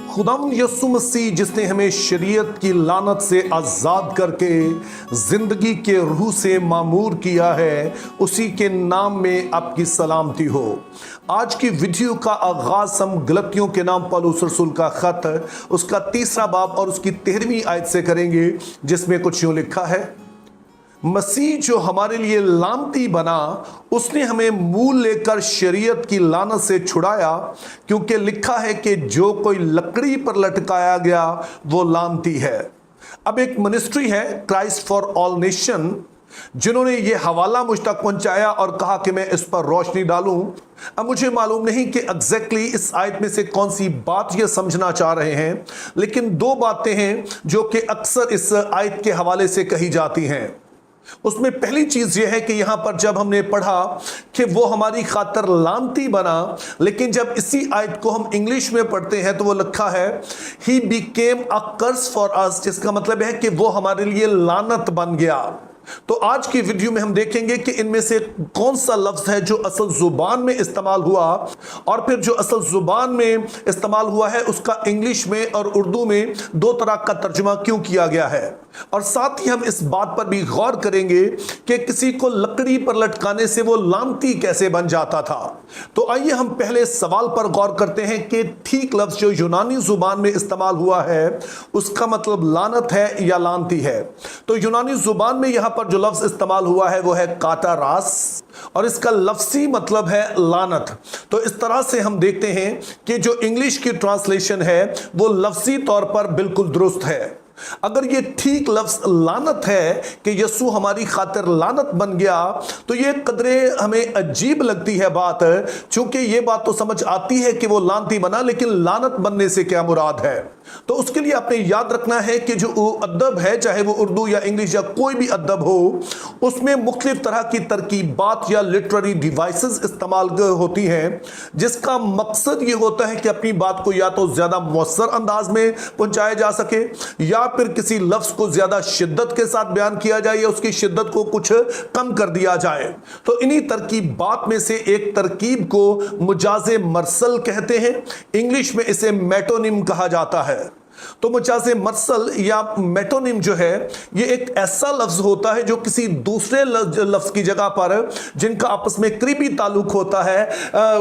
खुदावंद यीशु मसीह जिसने हमें शरीयत की लानत से आज़ाद करके जिंदगी के रूह से मामूर किया है, उसी के नाम में आपकी सलामती हो। आज की वीडियो का आगाज हम गलतियों के नाम पौलुस रसूल का खत उसका 3 बाब और उसकी 13वीं आयत से करेंगे, जिसमें कुछ यूं लिखा है, मसीह जो हमारे लिए लानती बना, उसने हमें मूल लेकर शरीयत की लानत से छुड़ाया, क्योंकि लिखा है कि जो कोई लकड़ी पर लटकाया गया वो लानती है। अब एक मिनिस्ट्री है क्राइस्ट फॉर ऑल नेशन, जिन्होंने ये हवाला मुझ तक पहुंचाया और कहा कि मैं इस पर रोशनी डालूं। अब मुझे मालूम नहीं कि एग्जैक्टली इस आयत में से कौन सी बात ये समझना चाह रहे हैं, लेकिन 2 बातें हैं जो कि अक्सर इस आयत के हवाले से कही जाती हैं। उसमें पहली चीज यह है कि यहां पर जब हमने पढ़ा कि वो हमारी खातर लानती बना, लेकिन जब इसी आयत को हम इंग्लिश में पढ़ते हैं तो वो लिखा है he became a curse for us, जिसका मतलब है कि वो हमारे लिए लानत बन गया। तो आज की वीडियो में हम देखेंगे कि इनमें से कौन सा लफ्ज है जो असल जुबान में इस्तेमाल हुआ, और फिर जो असल जुबान में इस्तेमाल हुआ है उसका इंग्लिश में और उर्दू में 2 तरह का तर्जुमा क्यों किया गया है। और साथ ही हम इस बात पर भी गौर करेंगे कि किसी को लकड़ी पर लटकाने से वो लानती कैसे बन जाता था। तो आइए हम पहले सवाल पर गौर करते हैं कि ठीक लफ्ज जो यूनानी जुबान में इस्तेमाल हुआ है उसका मतलब लानत है या लानती है। तो यूनानी जुबान में यहां पर जो लफ्ज इस्तेमाल हुआ है वो है काटा रास, और इसका लफ्जी मतलब है लानत। तो इस तरह से हम देखते हैं कि जो इंग्लिश की ट्रांसलेशन है वो लफ्जी तौर पर बिल्कुल दुरुस्त है। अगर ये ठीक लफ्ज लानत है कि यीशु हमारी खातिर लानत बन गया, तो ये कदरे हमें अजीब लगती है बात, क्योंकि ये बात तो समझ आती है कि वो लानती बना, लेकिन लानत बनने से क्या मुराद है। तो उसके लिए आपने याद रखना है कि जो अदब है, चाहे वो उर्दू या इंग्लिश या कोई भी अदब हो, उसमें मुख्तलिफ तरह की तरकीबात या लिटरेरी डिवाइसेस इस्तेमाल होती हैं, जिसका मकसद ये होता है कि अपनी बात को या तो ज्यादा मौसर अंदाज में पहुंचाया जा सके, या फिर किसी लफ्ज को ज्यादा शिद्दत के साथ बयान किया जाए या उसकी शिद्दत को कुछ कम कर दिया जाए। तो इन्हीं तरकीबात में से एक तरकीब को मुजाजे मरसल कहते हैं, इंग्लिश में इसे मेटोनिम कहा जाता है। तो मुजाजे मरसल या मेटोनिम जो है ये एक ऐसा लफ्ज होता है जो किसी दूसरे लफ्ज की जगह पर जिनका आपस में करीबी ताल्लुक होता है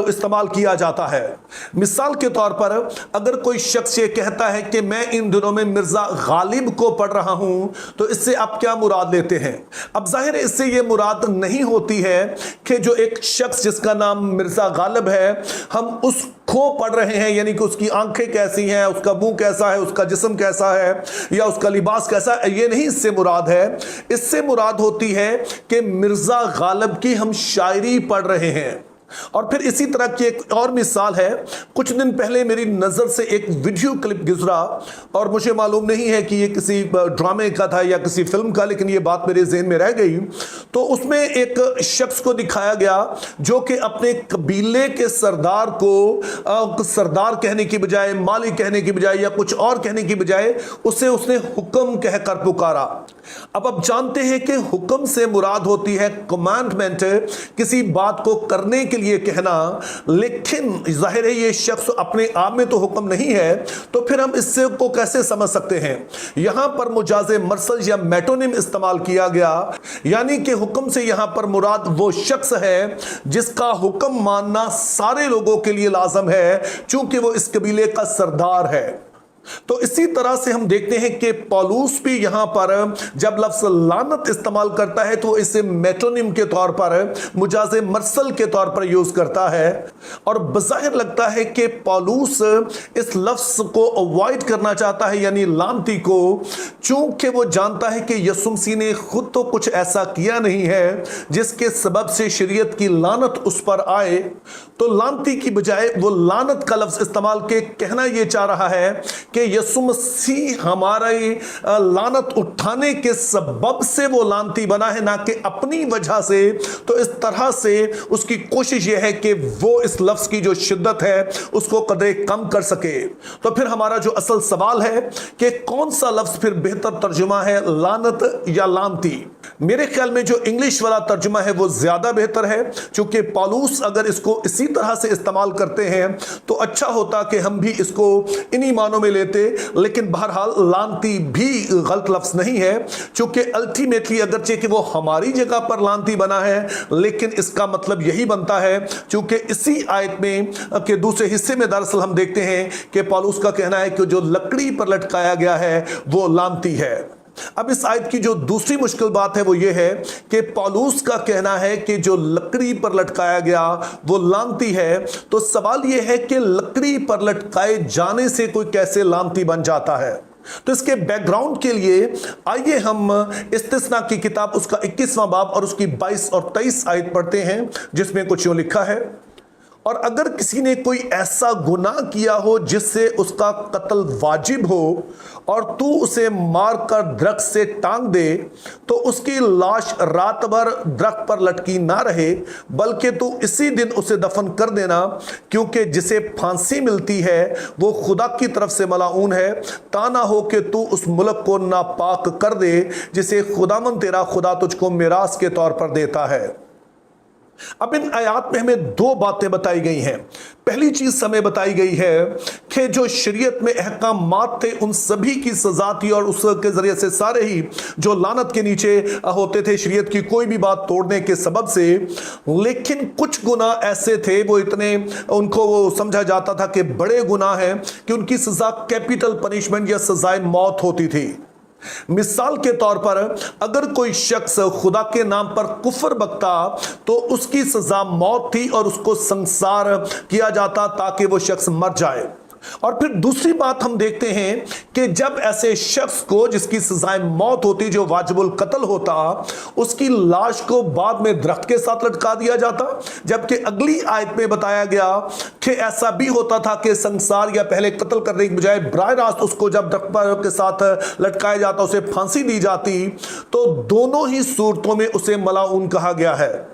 इस्तेमाल किया जाता है। मिसाल के तौर पर अगर कोई शख्स ये कहता है कि मैं इन दिनों में मिर्जा गालिब को पढ़ रहा हूं, तो इससे आप क्या मुराद लेते हैं। अब जाहिर है इससे ये मुराद नहीं होती है कि जो एक शख्स जिसका नाम मिर्जा गालिब है हम उसको पढ़ रहे हैं, यानी कि उसकी आंखें कैसी हैं, उसका मुंह कैसा है, उसका जिस्म कैसा है, या उसका लिबास कैसा है, ये नहीं इससे मुराद है। इससे मुराद होती है कि मिर्जा गालिब की हम शायरी पढ़ रहे हैं। और फिर इसी तरह की एक और मिसाल है, कुछ दिन पहले मेरी नजर से एक वीडियो क्लिप गुजरा, और मुझे मालूम नहीं है कि ये किसी ड्रामे का था या किसी फिल्म का, लेकिन ये बात मेरे ज़हन में रह गई। तो उसमें एक शख्स को दिखाया गया जो कि अपने कबीले के सरदार को सरदार कहने की बजाय, मालिक कहने की बजाय या कुछ और कहने की बजाय उसने हुक्म कहकर पुकारा। अब आप जानते हैं कि हुक्म से मुराद होती है कमांडमेंट, किसी बात को करने के लिए कहना, लेकिन जाहिर है ये शख्स अपने आप में तो हुक्म नहीं है, तो फिर हम इससे को कैसे समझ सकते हैं। यहां पर मुजाजे मरसल या मेटोनिम इस्तेमाल किया गया, यानी कि हुक्म से यहां पर मुराद वो शख्स है जिसका हुक्म मानना सारे लोगों के लिए लाजम है, चूंकि वो इस कबीले का सरदार है। तो इसी तरह से हम देखते हैं कि पौलुस भी यहां पर जब लफ्ज लानत इस्तेमाल करता है तो इसे मेटोनिम के तौर पर, मुजाजे मरसल के तौर पर यूज करता है। और बज़ाहिर लगता है कि पौलुस इस लफ्ज को अवॉइड करना चाहता है, यानी लानती को, चूंकि वो जानता है कि यीशु मसीह ने खुद तो कुछ ऐसा किया नहीं है जिसके सबब से शरीयत की लानत उस पर आए। तो लानती की बजाय वो लानत का लफ्ज इस्तेमाल के कहना यह चाह रहा है कि यीशु मसीह हमारे लानत उठाने के सबब से वो लानती बना है, ना कि अपनी वजह से। तो इस तरह से उसकी कोशिश यह है कि वो इस लफ्ज की जो शिद्दत है उसको कदरे कम कर सके। तो फिर हमारा जो असल सवाल है कि कौन सा लफ्ज फिर बेहतर तर्जुमा है, लानत या लानती। मेरे ख्याल में जो इंग्लिश वाला तर्जुमा है वो ज्यादा बेहतर है, क्योंकि पौलुस अगर इसको इसी तरह से इस्तेमाल करते हैं तो अच्छा होता कि हम भी इसको इन्हीं मानों में लेते। लेकिन बहरहाल लानती भी गलत लफ्ज नहीं है, क्योंकि अल्टीमेटली अगरचे कि वो हमारी जगह पर लानती बना है, लेकिन इसका मतलब यही बनता है, क्योंकि इसी आयत में के दूसरे हिस्से में दरअसल हम देखते हैं कि पौलुस का कहना है कि जो लकड़ी पर लटकाया गया है वो लानती है। अब इस आयत की जो दूसरी मुश्किल बात है वो ये है कि पौलुस का कहना है कि जो लकड़ी पर लटकाया गया वो लानती है। तो सवाल ये है कि लकड़ी पर लटकाए जाने से कोई कैसे लानती बन जाता है। तो इसके बैकग्राउंड के लिए आइए हम इस्तिस्ना की किताब उसका 21वां बाब और उसकी 22 और 23 आयत पढ़ते हैं, जिसमें कुछ यूं लिखा है, और अगर किसी ने कोई ऐसा गुनाह किया हो जिससे उसका कत्ल वाजिब हो और तू उसे मारकर दरख्त से टांग दे, तो उसकी लाश रात भर दरख्त पर लटकी ना रहे, बल्कि तू इसी दिन उसे दफन कर देना, क्योंकि जिसे फांसी मिलती है वो खुदा की तरफ से मलाऊन है। ताना हो कि तू उस मुल्क को नापाक कर दे जिसे खुदावन तेरा खुदा तुझको मिरास के तौर पर देता है। अब इन आयात में हमें दो बातें बताई गई हैं। पहली चीज हमें बताई गई है कि जो शरीयत में अहकामात थे उन सभी की सजा थी, और उसके जरिए से सारे ही जो लानत के नीचे होते थे शरीयत की कोई भी बात तोड़ने के सबब से। लेकिन कुछ गुनाह ऐसे थे वो इतने उनको वो समझा जाता था कि बड़े गुनाह हैं कि उनकी सजा कैपिटल पनिशमेंट या सजाए मौत होती थी। मिसाल के तौर पर अगर कोई शख्स खुदा के नाम पर कुफर बकता तो उसकी सजा मौत थी और उसको संसार किया जाता ताकि वो शख्स मर जाए। और फिर दूसरी बात हम देखते हैं कि जब ऐसे शख्स को जिसकी सजाए मौत होती, जो वाजिबुल कत्ल होता, उसकी लाश को बाद में दरख्त के साथ लटका दिया जाता। जबकि अगली आयत में बताया गया कि ऐसा भी होता था कि संसार या पहले कत्ल करने की बजाय बराह रास्त उसको जब दरख्त के साथ लटकाया जाता, उसे फांसी दी जाती। तो दोनों ही सूरतों में उसे मलाऊन कहा गया है।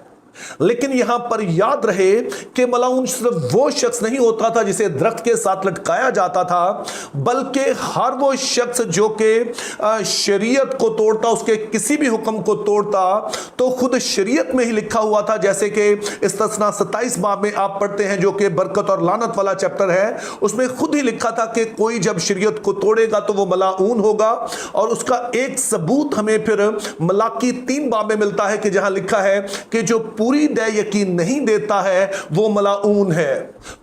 लेकिन यहां पर याद रहे कि मलाऊन सिर्फ वो शख्स नहीं होता था जिसे दरख्त के साथ लटकाया जाता था, बल्कि हर वो शख्स जो कि शरीयत को तोड़ता, उसके किसी भी हुक्म को तोड़ता। तो खुद शरीयत में ही लिखा हुआ था, जैसे कि इस्तिस्ना 27 बाब में आप पढ़ते हैं जो कि बरकत और लानत वाला चैप्टर है, उसमें खुद ही लिखा था कि कोई जब शरीयत को तोड़ेगा तो वो मलाऊन होगा। और उसका एक सबूत हमें फिर मलाकी 3 बाब में मिलता है कि जहां लिखा है कि जो पूरी दे यकीन नहीं देता है वो मलाऊन है।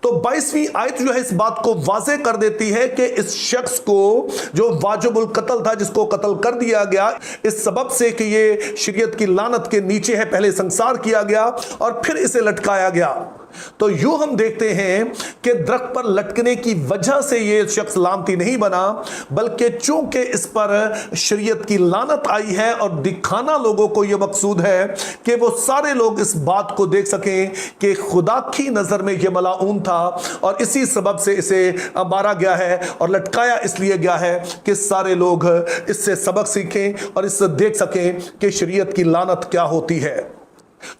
तो 22वीं आयत जो है इस बात को वाज़े कर देती है कि इस शख्स को जो वाजिबुल कत्ल था, जिसको कत्ल कर दिया गया इस सबब से कि ये शरीयत की लानत के नीचे है, पहले संसार किया गया और फिर इसे लटकाया गया। तो यूं हम देखते हैं कि दरख्त पर लटकने की वजह से यह शख्स लानती नहीं बना, बल्कि चूंकि इस पर शरीयत की लानत आई है और दिखाना लोगों को यह मकसूद है कि वो सारे लोग इस बात को देख सकें कि खुदा की नजर में यह मलाऊन था, और इसी सबब से इसे मारा गया है और लटकाया इसलिए गया है कि सारे लोग इससे सबक सीखें और इससे देख सकें कि शरीयत की लानत क्या होती है।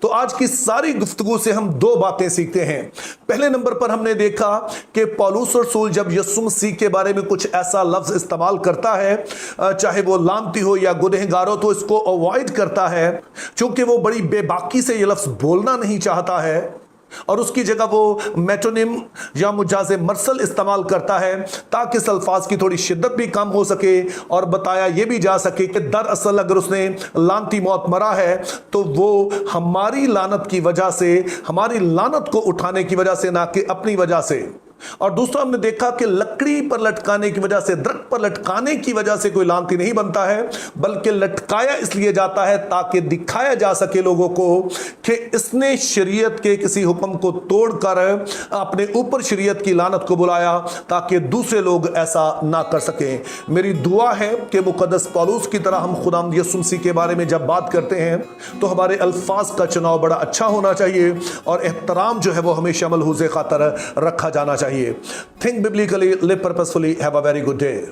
तो आज की सारी गुफ्तगू से हम दो बातें सीखते हैं। पहले नंबर पर हमने देखा कि पौलुस रसूल जब यीशु मसीह के बारे में कुछ ऐसा लफ्ज इस्तेमाल करता है, चाहे वो लानती हो या गुनहगार हो, तो इसको अवॉइड करता है, क्योंकि वो बड़ी बेबाकी से ये लफ्ज बोलना नहीं चाहता है, और उसकी जगह वो मेटोनिम या मुजाज़े मरसल इस्तेमाल करता है ताकि इस अल्फाज की थोड़ी शिद्दत भी कम हो सके और बताया यह भी जा सके कि दरअसल अगर उसने लानती मौत मरा है तो वो हमारी लानत की वजह से, हमारी लानत को उठाने की वजह से, ना कि अपनी वजह से। और दूसरा हमने देखा कि लकड़ी पर लटकाने की वजह से, दरख्त पर लटकाने की वजह से कोई लानती नहीं बनता है, बल्कि लटकाया इसलिए जाता है ताकि दिखाया जा सके लोगों को कि इसने शरीयत के किसी हुक्म को तोड़कर अपने ऊपर शरीयत की लानत को बुलाया, ताकि दूसरे लोग ऐसा ना कर सकें। मेरी दुआ है कि मुकद्दस पौलुस की तरह हम खुदावंद यीशु मसीह के बारे में जब बात करते हैं तो हमारे अल्फाज का चुनाव बड़ा अच्छा होना चाहिए और एहतराम जो है वो हमेशा मलहूज़े खातर रखा जाना चाहिए। Think biblically, live purposefully. Have a very good day.